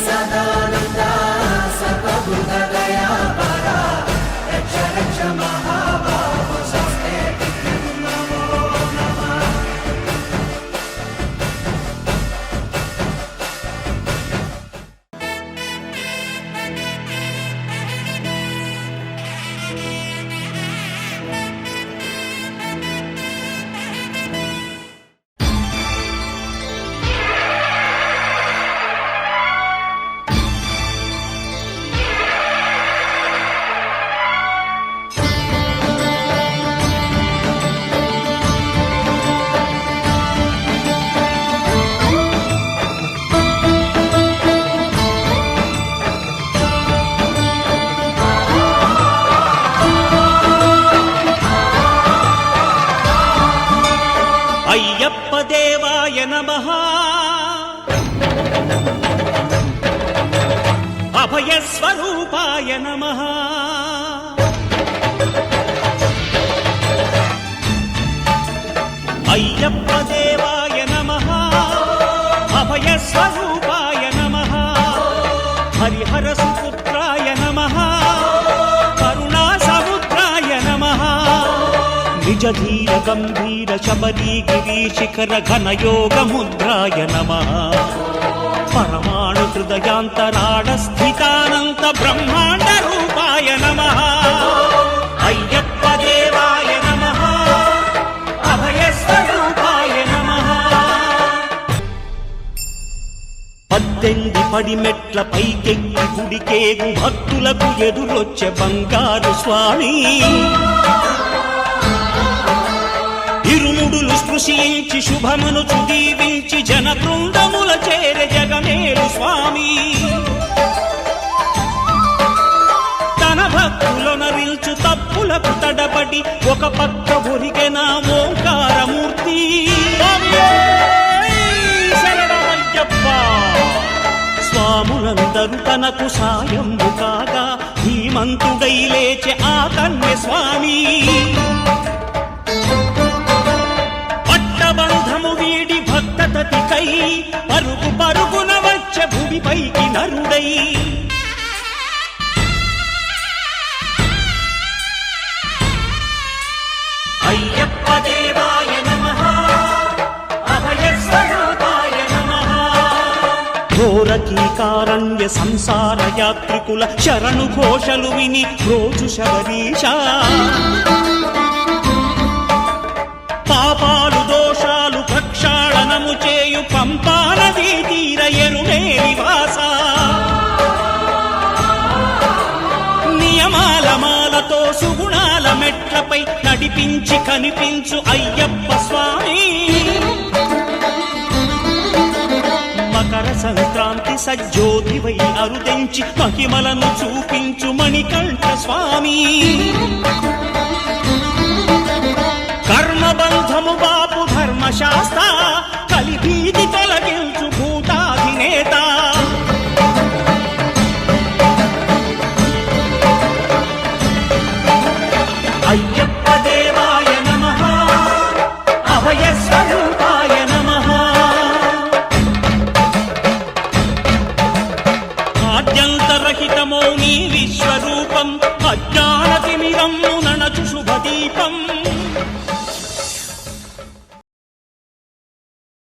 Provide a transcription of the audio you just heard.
సదానంద సర్వభూత దయాపరా రక్ష రక్ష మహాబాహో స్వస్తే నమో నమః. అయ్యప్ప దేవాయ నమః. అభయస్వరూపాయ నమః. అయ్యప్ప దేవాయ నమః. అభయస్వరూపాయ నమః. హరిహర సుపుత్రాయ నమః. కరుణా సముద్రాయ నమః. నిజ ధీర గంభీర శబరీ గిరీ శిఖర ఘన యోగ ముద్రాయ నమః. పరమాణు హృదయాంతరాళ స్థితానంత బ్రహ్మాండ రూపాయ నమః. అయ్యప్ప దేవాయ నమః. అభయస్వరూపాయ నమః. పద్దెంది పడిమెట్ల పైకెక్కి గుడికేగు భక్తులకు ఎదురొచ్చే బంగారు స్వామి. ఇరుముడులు స్పృశించి శుభమును చుదీవించి జన బృందముల చేర జగమేలు స్వామి. తన భక్తులొనరిల్చు తప్పులకు తడబడి ఒక పక్క ఒరిగెన ఓంకారమూర్తి. శరణమయ్యప్ప. స్వాములందరూ తనకు సాయము కాగా ధీమంతుడై లేచె ఆ కన్య స్వామి. బంధము వీడి భక్తతతికై పరుగు పరుగున వచ్చే భూమిపైకి నరుడై. అయ్యప్ప దేవాయ నమః. అభయస్వరూపాయ నమః. ఘోరకీకారణ్య సంసార యాత్రికుల శరణు ఘోషలు విని రోజు శబరీశ. పాపాలు దోషాలు ప్రక్షాళనము చేయు పంపా నదీ తీర ఎరుడే నివాస. నియమాల మాలతో సుగుణాల మెట్లపై నడిపించి కనిపించు అయ్యప్ప స్వామి. మకర సంక్రాంతి సజ్జోతివై అరుదెంచి మహిమలను చూపించు మణికంఠ స్వామి. కర్మబంధము బాపు ధర్మశాస్త్ర కలిభీతి తొల